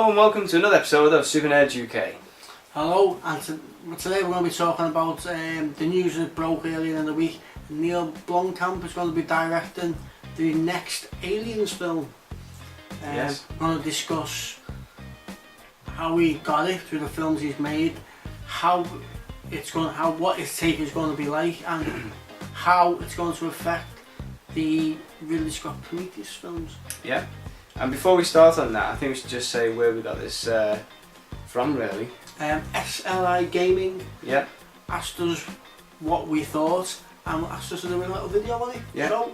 Hello and welcome to another episode of SuperNerds UK. Hello, and today we're going to be talking about the news that broke earlier in the week. Neill Blomkamp is going to be directing the next Aliens film. Yes. We're going to discuss how he got it through the films he's made, what his take is going to be like, and how it's going to affect the Ridley Scott Prometheus films. Yeah. And before we start on that, I think we should just say where we got this from, really. SLIgaming asked us what we thought and asked us to do a little video on it. Yeah. So,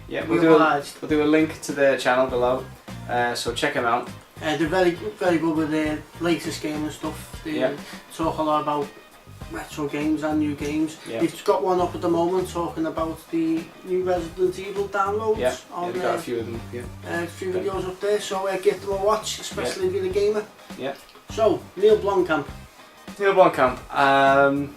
yeah, we'll do a link to their channel below, so check them out. They're very good with their latest game and stuff. They talk a lot about retro games and new games. Yeah. They've got one up at the moment talking about the new Resident Evil downloads. Yeah, on they've got a few of them. a few videos up there, so give them a watch, especially if you're a gamer. Yeah. So, Neill Blomkamp. Neill Blomkamp.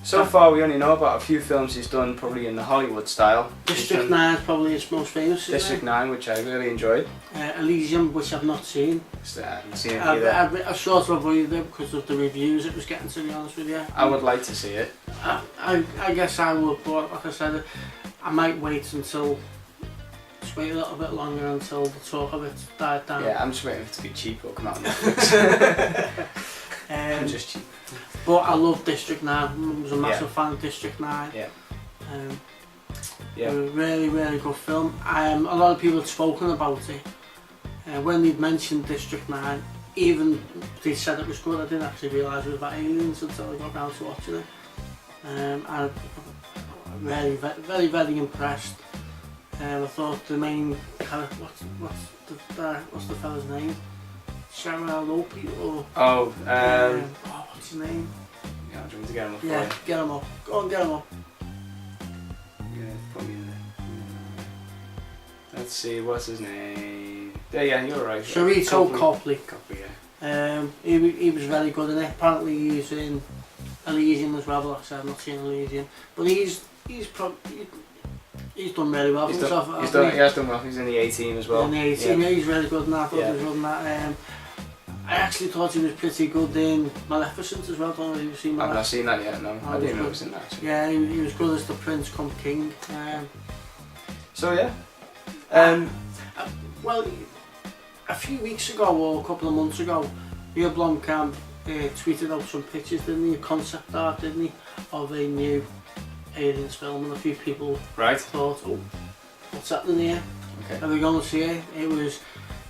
So far we only know about a few films he's done, probably in the Hollywood style. District 9 is probably his most famous. District 9, which I really enjoyed. Elysium, which I've not seen. I haven't seen it either. I sort of avoided it because of the reviews it was getting, to be honest with you. I would like to see it. I guess I would, but like I said, I might wait until, just wait a little bit longer until the talk of it died down. Yeah, I'm just waiting for it to be cheap or come out on Netflix. I'm just cheap. But I love District 9. I was a massive fan of District 9. Yeah. A really good film. A lot of people had spoken about it. When they'd mentioned District 9, even they said it was good, I didn't actually realise it was about aliens until I got round to watching it. I'm very impressed. I thought the main character, what's the fella's name? Sarah Lopi or what's his name? Yeah, I'm trying to get him up. Yeah, get him up. Go on, get him up. Yeah, probably in there. Let's see, what's his name? Yeah, you're right. Sharito Copley. Yeah. He was very good in it. Apparently he's in Elysium as well, but like I said, I've not seen Elysium. But he's done really well for himself. He has done well. He's in the A-Team as well. In the A-Team, he's really good in that. I thought he was good in that. I actually thought he was pretty good in Maleficent as well. Don't know if you've seen Maleficent. I've not seen that yet, no. I didn't know he was in that actually. Yeah, he was good as the Prince come King. So yeah. Well, a few weeks ago or a couple of months ago, Neill Blomkamp tweeted out some pictures, didn't he? A concept art, didn't he? Of a new Aliens film, and a few people thought, oh, what's happening here? Okay. Are we going to see it?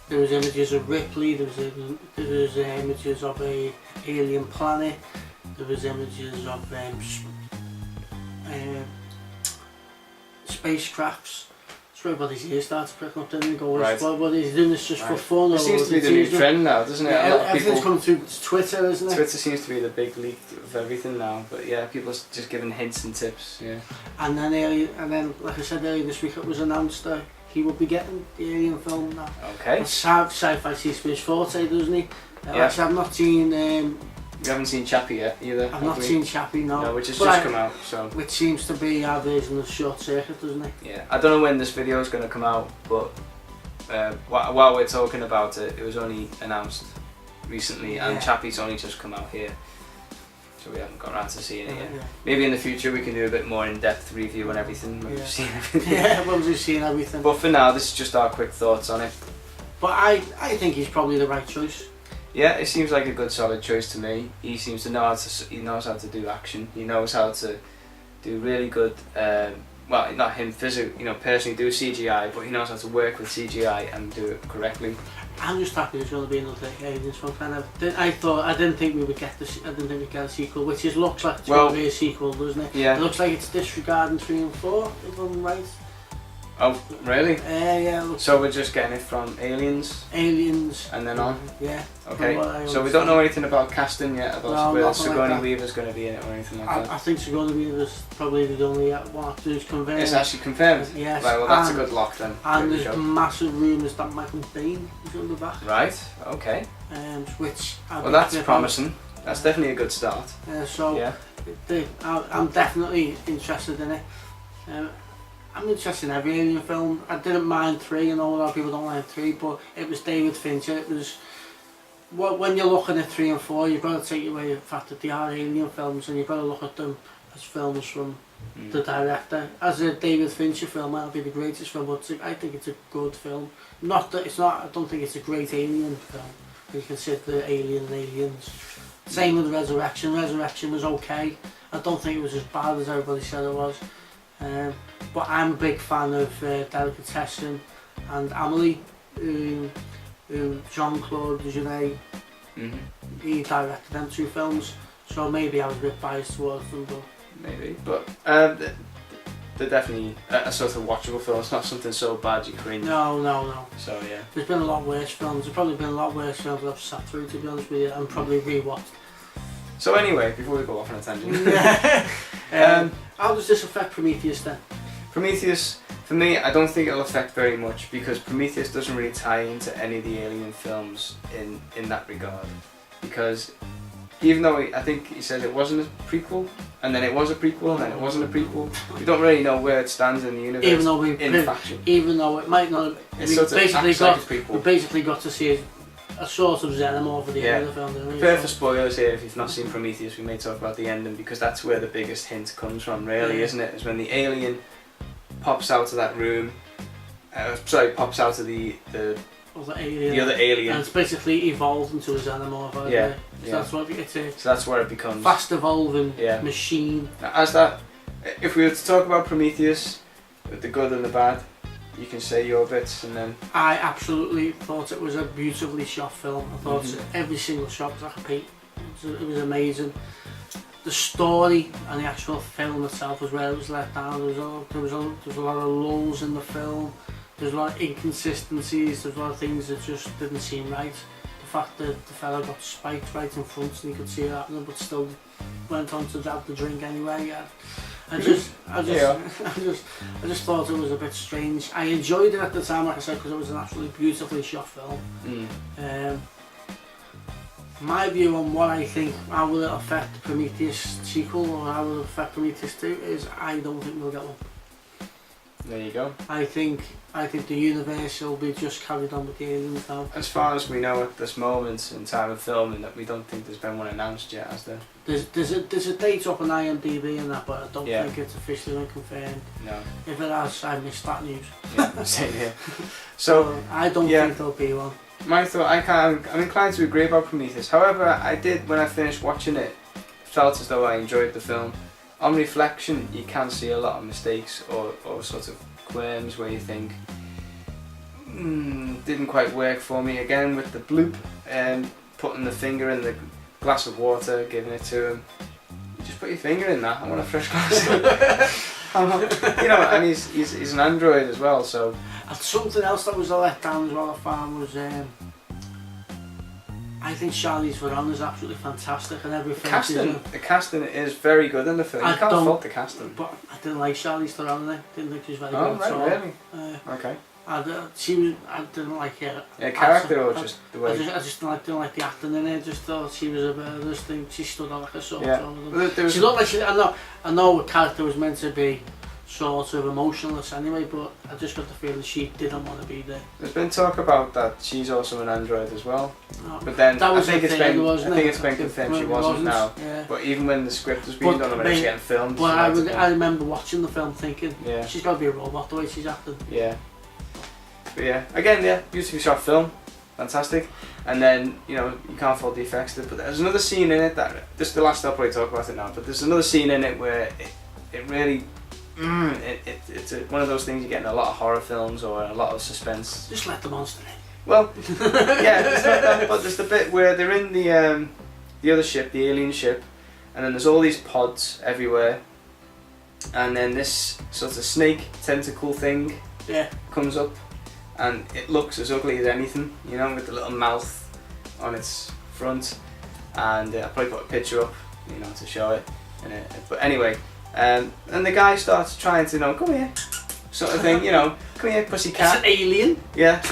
There was images of Ripley, there was images of a alien planet, there was images of spacecrafts. So everybody's ears started pricking up, didn't they? Well, he's doing this just for fun. It seems to be the new trend now, doesn't it? Yeah, everything's coming through Twitter, isn't it? Twitter seems to be the big leak of everything now, but yeah, people are just giving hints and tips. Yeah. And then, like I said earlier this week, it was announced that he will be getting the Alien film now. Okay. Sci-fi seems to be his forte, doesn't he? Actually, I've not seen. You haven't seen Chappie yet either. I've not seen Chappie, no. No, which has just come out. So. Which seems to be our version of Short Circuit, doesn't it? Yeah. I don't know when this video is going to come out, but while we're talking about it, it was only announced recently, and Chappie's only just come out here. So we haven't got around to seeing it yet. Yeah. Maybe in the future we can do a bit more in-depth review on everything when we've seen everything. Yeah, when we've seen everything. But for now, this is just our quick thoughts on it. But I think he's probably the right choice. Yeah, it seems like a good solid choice to me. He seems to know he knows how to do action. He knows how to do really good. Well, not him physically, personally do CGI, but he knows how to work with CGI and do it correctly. I'm just happy there's going to be another Aliens film. I didn't think we would get we'd get a sequel, which looks like it's going to be a sequel, doesn't it? Yeah. It looks like it's disregarding 3 and 4, if I'm right. Oh, really? Yeah. So we're just getting it from Aliens? Aliens. And then on? Yeah. Okay, so we don't know anything about casting yet, about whether Sigourney Weaver's going to be in it or anything like that? I think Sigourney Weaver's probably the only one who's confirmed. It's actually confirmed? Yes. Right, well that's a good lock then. And there's massive rumours that Michael Bain is going to be back. Right, okay. Which well, that's promising. That's definitely a good start. I'm definitely interested in it. I'm interested in every Alien film. I didn't mind 3, I know a lot of people don't like 3, but it was David Fincher, it was when you're looking at 3 and 4, you've got to take away the fact that they are alien films, and you've got to look at them as films from the director. As a David Fincher film, that'll be the greatest film, but I think it's a good film. Not that it's not. I don't think it's a great alien film. You consider Alien and Aliens. Same with Resurrection. Resurrection was okay. I don't think it was as bad as everybody said it was. But I'm a big fan of Delicatessen and Amelie, who Jean-Claude Jeunet, he directed them 2 films, so maybe I was a bit biased towards them, but maybe. But they're definitely a sort of watchable film. It's not something so bad you cringe. No. So yeah. There's been a lot worse films. There's probably been a lot worse films I've sat through, to be honest with you, and probably rewatched. So anyway, before we go off on a tangent, how does this affect Prometheus then? Prometheus, for me, I don't think it'll affect very much because Prometheus doesn't really tie into any of the Alien films in that regard. Because even though I think he said it wasn't a prequel, and then it was a prequel, and then it wasn't a prequel, we don't really know where it stands in the universe. Even though it might not, we basically got to see a sort of xenomorph of the end of the film. Prepare for spoilers here if you've not seen Prometheus. We may talk about the ending because that's where the biggest hint comes from, really, isn't it? Is when the alien pops out of that room. Pops out of the other alien. And it's basically evolved into a xenomorph. So that's what it's a. So that's where it becomes fast evolving machine. Now, if we were to talk about Prometheus, with the good and the bad, you can say your bits, and then. I absolutely thought it was a beautifully shot film. I thought every single shot was like a peak. It was amazing. The story and the actual film itself was where it was let down. There was a lot of lulls in the film. There's a lot of inconsistencies. There's a lot of things that just didn't seem right. The fact that the fella got spiked right in front and you could see it happening, but still went on to have the drink anyway. I just thought it was a bit strange. I enjoyed it at the time, like I said, because it was an absolutely beautifully shot film. My view on what I think, how will it affect the Prometheus sequel or how will it affect Prometheus 2 is I don't think we'll get one. There you go. I think the universe will be just carried on with the aliens now. As far as we know at this moment in time of filming, that we don't think there's been one announced yet, has there? There's a date up on IMDb and that, but I don't think it's officially been confirmed. No. If it has, I missed that news. Yeah, same here. So I don't think there'll be one. My thought, I'm inclined to agree about Prometheus. However, I did, when I finished watching it, felt as though I enjoyed the film. On reflection, you can see a lot of mistakes or sort of qualms where you think, didn't quite work for me. Again, with the bloop and putting the finger in the glass of water, giving it to him. You just put your finger in that. I want a fresh glass. And he's an android as well, so. And something else that was a letdown as well I found was I think Charlize Theron is absolutely fantastic and everything. The casting is very good in the film. You can't fault the casting. But I didn't like Charlize Theron in it. Didn't think she was very good at all. Really? Okay. I didn't like her. Yeah, character or just the way? I just didn't like the acting in it. I just thought she was a bit of this thing. She stood out like a sort of. She looked like she. I know her character was meant to be sort of emotionless anyway, but I just got the feeling she didn't want to be there. There's been talk about that she's also an android as well, but then I think it's been confirmed she wasn't now. Yeah. But even when the script was being done, when it was getting filmed. But I remember watching the film thinking, she's got to be a robot the way she's acting. Yeah. But yeah, again, beautifully shot film, fantastic. And then you can't fault the effects. But there's another scene in it that this is the last I'll probably talk about it now. But there's another scene in it where it really. It's one of those things you get in a lot of horror films or a lot of suspense. Just let the monster in. Well, yeah, it's not that, but there's the bit where they're in the other ship, the alien ship, and then there's all these pods everywhere, and then this sort of snake tentacle thing comes up, and it looks as ugly as anything, with the little mouth on its front, and I'll probably put a picture up, to show it. But anyway. And the guy starts trying to, come here, sort of thing, come here, pussycat. It's an alien. Yeah,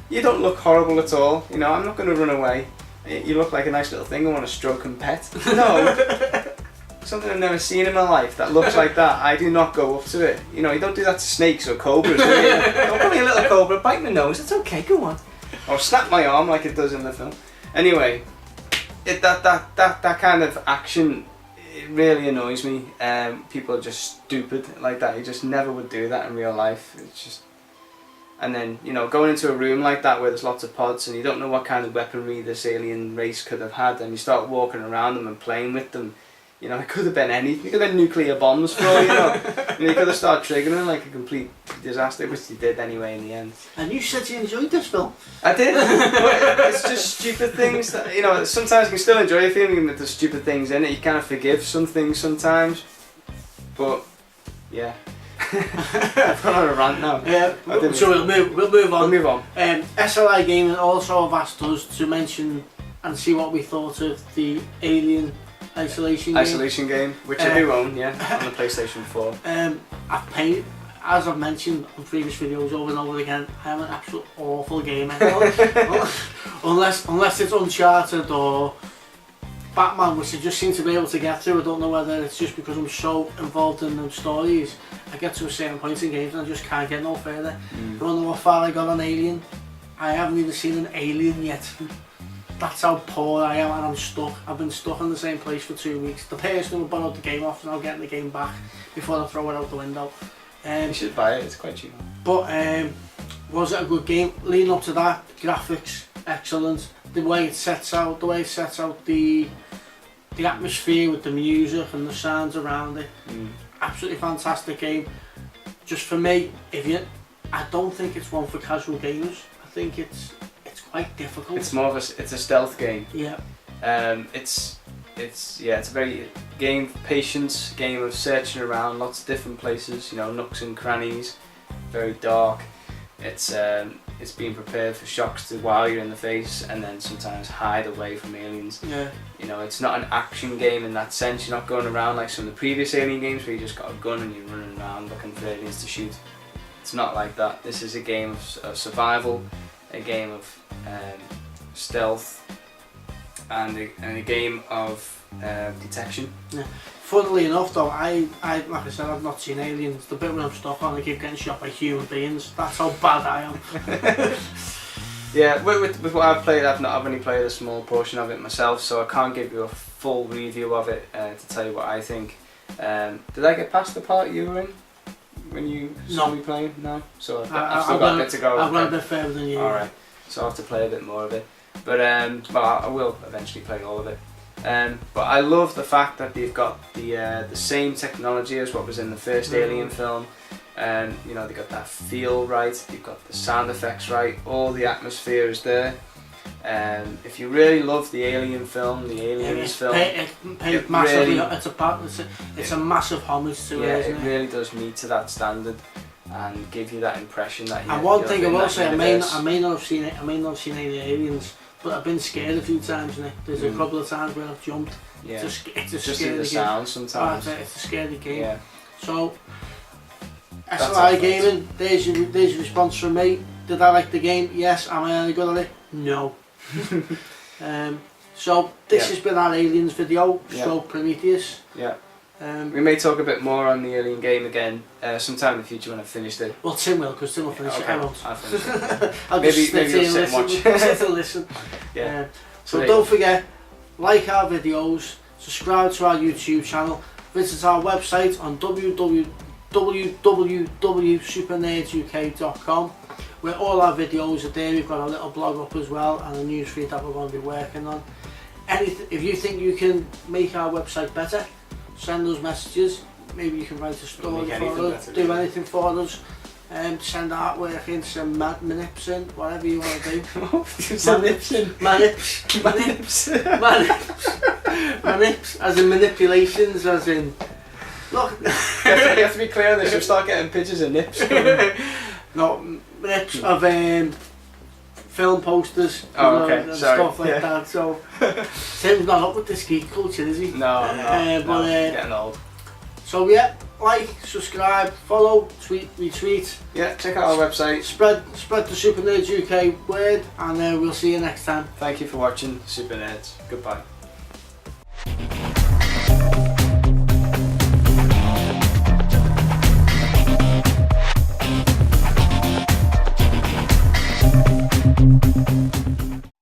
you don't look horrible at all, I'm not going to run away. You look like a nice little thing I want to stroke and pet. No, something I've never seen in my life that looks like that, I do not go up to it. You don't do that to snakes or cobras, do you? Don't come here, little cobra, bite my nose, it's okay, go on. Or snap my arm like it does in the film. Anyway, that kind of action, it really annoys me. People are just stupid like that. You just never would do that in real life. It's just, and then, you know, going into a room like that where there's lots of pods and you don't know what kind of weaponry this alien race could have had, and you start walking around them and playing with them. You know, it could have been anything. It could have been nuclear bombs for all you know. You could have started triggering like a complete disaster, which you did anyway in the end. And you said you enjoyed this film. I did. But it's just stupid things that, you know, sometimes you can still enjoy a film even with the stupid things in it. You kind of forgive some things sometimes. But, yeah. I've gone on a rant now. Yeah, so we'll move on. We'll move on. SLIgaming also have asked us to mention and see what we thought of the Alien Isolation game, which I do own, yeah, on the PlayStation 4. I've paid, as I've mentioned on previous videos over and over again, I am an absolute awful gamer. unless it's Uncharted or Batman, which I just seem to be able to get through. I don't know whether it's just because I'm so involved in them stories. I get to a certain point in games and I just can't get no further. I don't know how far I got on Alien. I haven't even seen an alien yet. That's how poor I am, and I'm stuck. I've been stuck in the same place for 2 weeks. The person who borrowed the game off is now getting the game back before I throw it out the window. You should buy it, it's quite cheap. But was it a good game? Leading up to that, graphics, excellent. The way it sets out the atmosphere with the music and the sounds around it. Absolutely fantastic game. Just for me, I don't think it's one for casual gamers. I think it's quite difficult. It's more of it's a stealth game. Yeah. It's a very game of patience, game of searching around lots of different places, you know, nooks and crannies, very dark. It's being prepared for shocks to wow you in the face and then sometimes hide away from aliens. Yeah. You know, it's not an action game in that sense. You're not going around like some of the previous Alien games where you just got a gun and you're running around looking for aliens to shoot. It's not like that. This is a game of survival, a game of stealth, and a game of detection. Yeah. Funnily enough though, I like I said, I've not seen Aliens. The bit where I'm stuck on, I keep getting shot by human beings. That's how bad I am. Yeah, with what I've played, I've only played a small portion of it myself, so I can't give you a full review of it to tell you what I think. Did I get past the part you were in when you saw me playing? No? So I've still got a bit to go. I've got a bit further than you. Alright, so I'll have to play a bit more of it. But I will eventually play all of it. But I love the fact that they've got the same technology as what was in the first Alien film. You know, they got that feel right, they've got the sound effects right, all the atmosphere is there. If you really love the Alien film, the Aliens film, it's massively. Really, it's a massive homage to it, isn't it? It really does meet to that standard and give you that impression that. And one thing I will say, I may not have seen any aliens, but I've been scared a few times. There's a couple of times where I've jumped. Yeah. It's a just scary in the game. sound sometimes. It's a scary game. Yeah. So, SLIgaming, there's your response from me. Did I like the game? Yes. Am I any good at it? No. So this has been our Aliens video, stroke Prometheus. Yeah. We may talk a bit more on the Alien game again sometime in the future when I've finished it. Well, Tim will, because Tim will finish it. I won't. I'll finish it. I'll maybe just sit you'll sit and watch. sit and listen. Yeah. So don't forget, like our videos, subscribe to our YouTube channel, visit our website on www.supernerdsuk.com, where all our videos are there. We've got a little blog up as well and a newsfeed that we're going to be working on. If you think you can make our website better, send us messages. Maybe you can write a story for us, do anything for us, send artwork in, send manips in, whatever you want to do. Manips, as in manipulations, as in. Look. You have to be clear on this, you'll start getting pictures of nips. No, nips of film posters and stuff like that. So Tim's not up with this geek culture, is he? No, no, getting old. So yeah, like, subscribe, follow, tweet, retweet. Yeah, check out our website. Spread the SuperNerds UK word, and we'll see you next time. Thank you for watching Super Nerds. Goodbye.